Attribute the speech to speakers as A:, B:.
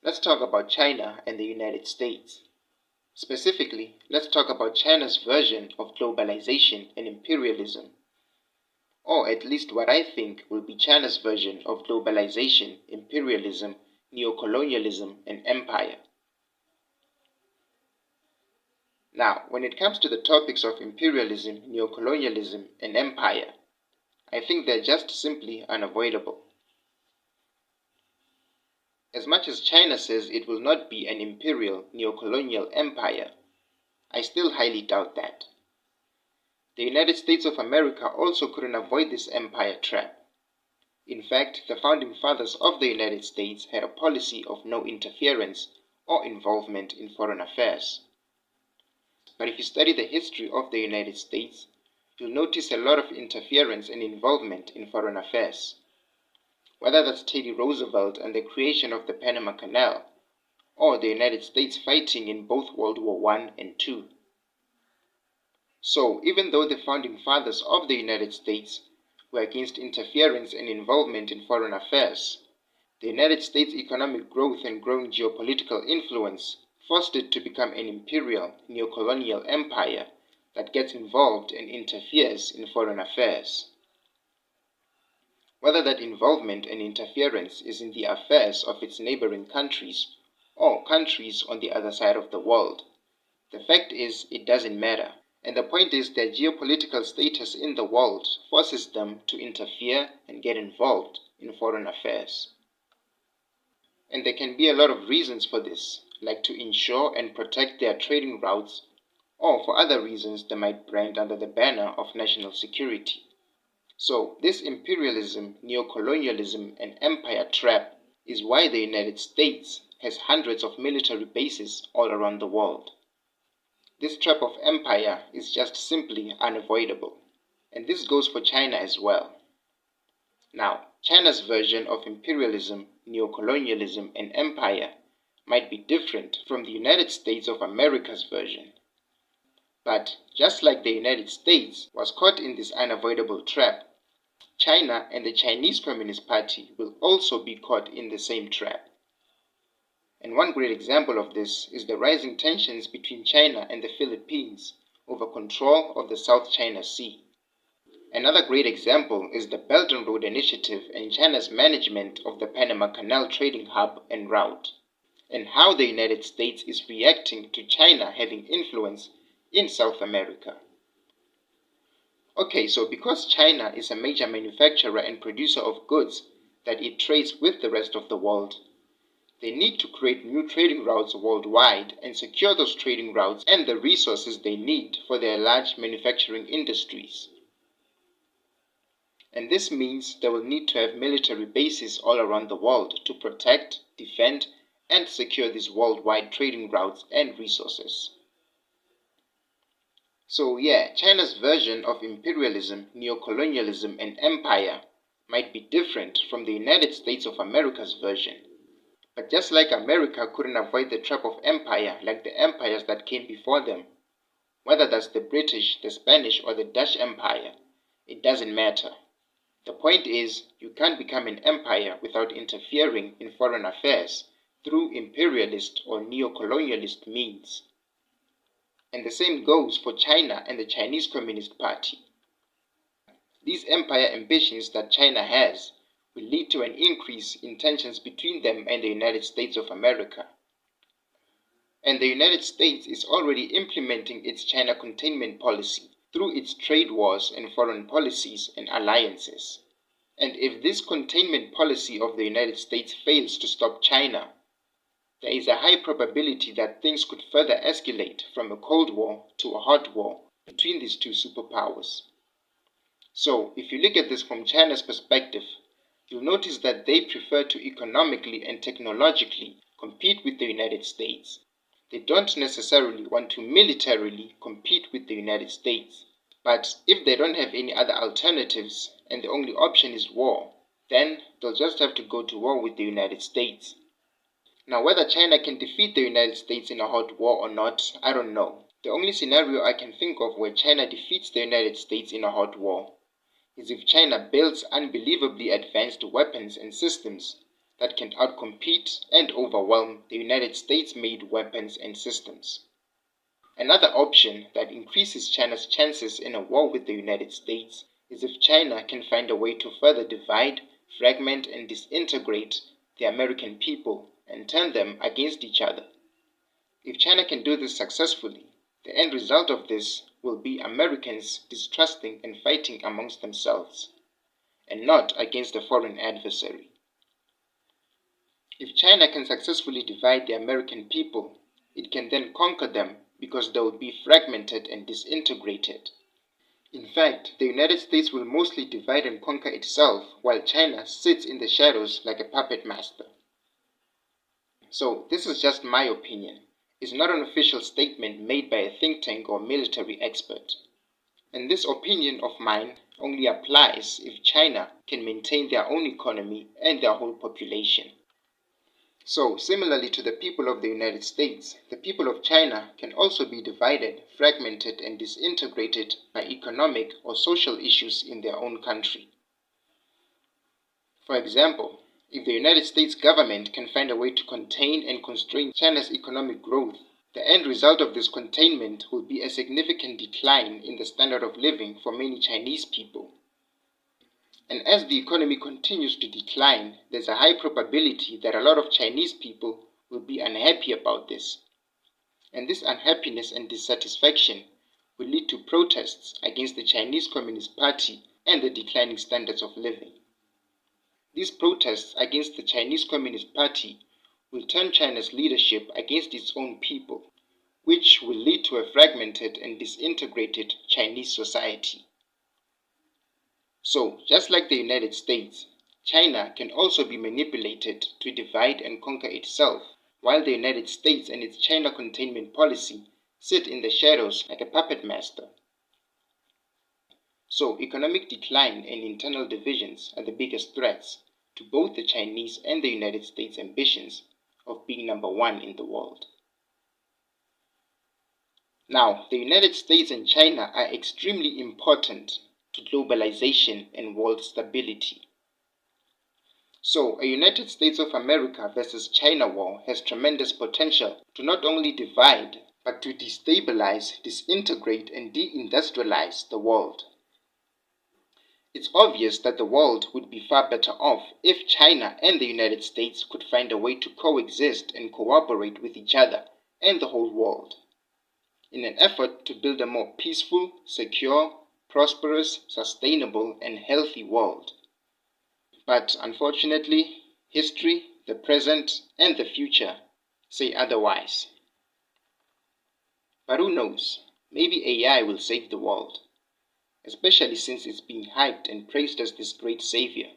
A: Let's talk about China and the United States. Specifically, let's talk about China's version of globalization and imperialism, or at least what I think will be China's version of globalization, imperialism, neocolonialism, and empire. Now, when it comes to the topics of imperialism, neocolonialism, and empire, I think they're just simply unavoidable. As much as China says it will not be an imperial, neocolonial empire, I still highly doubt that. The United States of America also couldn't avoid this empire trap. In fact, the founding fathers of the United States had a policy of no interference or involvement in foreign affairs. But if you study the history of the United States, you'll notice a lot of interference and involvement in foreign affairs. Whether that's Teddy Roosevelt and the creation of the Panama Canal, or the United States fighting in both World War I and II. So, even though the founding fathers of the United States were against interference and involvement in foreign affairs, the United States' economic growth and growing geopolitical influence forced it to become an imperial, neocolonial empire that gets involved and interferes in foreign affairs. Whether that involvement and interference is in the affairs of its neighboring countries or countries on the other side of the world, the fact is it doesn't matter. And the point is their geopolitical status in the world forces them to interfere and get involved in foreign affairs. And there can be a lot of reasons for this, like to ensure and protect their trading routes, or for other reasons they might brand under the banner of national security. So, this imperialism, neocolonialism, and empire trap is why the United States has hundreds of military bases all around the world. This trap of empire is just simply unavoidable, and this goes for China as well. Now, China's version of imperialism, neocolonialism, and empire might be different from the United States of America's version. But just like the United States was caught in this unavoidable trap, China and the Chinese Communist Party will also be caught in the same trap. And one great example of this is the rising tensions between China and the Philippines over control of the South China Sea. Another great example is the Belt and Road Initiative and China's management of the Panama Canal trading hub and route, and how the United States is reacting to China having influence in South America. Okay, so because China is a major manufacturer and producer of goods that it trades with the rest of the world, they need to create new trading routes worldwide and secure those trading routes and the resources they need for their large manufacturing industries. And this means they will need to have military bases all around the world to protect, defend, and secure these worldwide trading routes and resources. So yeah, China's version of imperialism, neocolonialism, and empire might be different from the United States of America's version. But just like America couldn't avoid the trap of empire like the empires that came before them, whether that's the British, the Spanish, or the Dutch Empire, it doesn't matter. The point is, you can't become an empire without interfering in foreign affairs through imperialist or neocolonialist means. And the same goes for China and the Chinese Communist Party. These empire ambitions that China has will lead to an increase in tensions between them and the United States of America. And the United States is already implementing its China containment policy through its trade wars and foreign policies and alliances. And if this containment policy of the United States fails to stop China, there is a high probability that things could further escalate from a Cold War to a hot war between these two superpowers. So, if you look at this from China's perspective, you'll notice that they prefer to economically and technologically compete with the United States. They don't necessarily want to militarily compete with the United States. But if they don't have any other alternatives and the only option is war, then they'll just have to go to war with the United States. Now, whether China can defeat the United States in a hot war or not, I don't know. The only scenario I can think of where China defeats the United States in a hot war is if China builds unbelievably advanced weapons and systems that can outcompete and overwhelm the United States-made weapons and systems. Another option that increases China's chances in a war with the United States is if China can find a way to further divide, fragment, and disintegrate the American people and turn them against each other. If China can do this successfully, the end result of this will be Americans distrusting and fighting amongst themselves, and not against a foreign adversary. If China can successfully divide the American people, it can then conquer them because they will be fragmented and disintegrated. In fact, the United States will mostly divide and conquer itself while China sits in the shadows like a puppet master. So, this is just my opinion. It's not an official statement made by a think tank or military expert. And this opinion of mine only applies if China can maintain their own economy and their whole population. So, similarly to the people of the United States, the people of China can also be divided, fragmented, and disintegrated by economic or social issues in their own country. For example, if the United States government can find a way to contain and constrain China's economic growth, the end result of this containment will be a significant decline in the standard of living for many Chinese people. And as the economy continues to decline, there's a high probability that a lot of Chinese people will be unhappy about this. And this unhappiness and dissatisfaction will lead to protests against the Chinese Communist Party and the declining standards of living. These protests against the Chinese Communist Party will turn China's leadership against its own people, which will lead to a fragmented and disintegrated Chinese society. So, just like the United States, China can also be manipulated to divide and conquer itself, while the United States and its China containment policy sit in the shadows like a puppet master. So, economic decline and internal divisions are the biggest threats to both the Chinese and the United States' ambitions of being number one in the world. Now, the United States and China are extremely important to globalization and world stability. So, a United States of America versus China war has tremendous potential to not only divide, but to destabilize, disintegrate, and deindustrialize the world. It's obvious that the world would be far better off if China and the United States could find a way to coexist and cooperate with each other and the whole world, in an effort to build a more peaceful, secure, prosperous, sustainable, and healthy world. But unfortunately, history, the present, and the future say otherwise. But who knows? Maybe AI will save the world, especially since it's being hyped and praised as this great savior.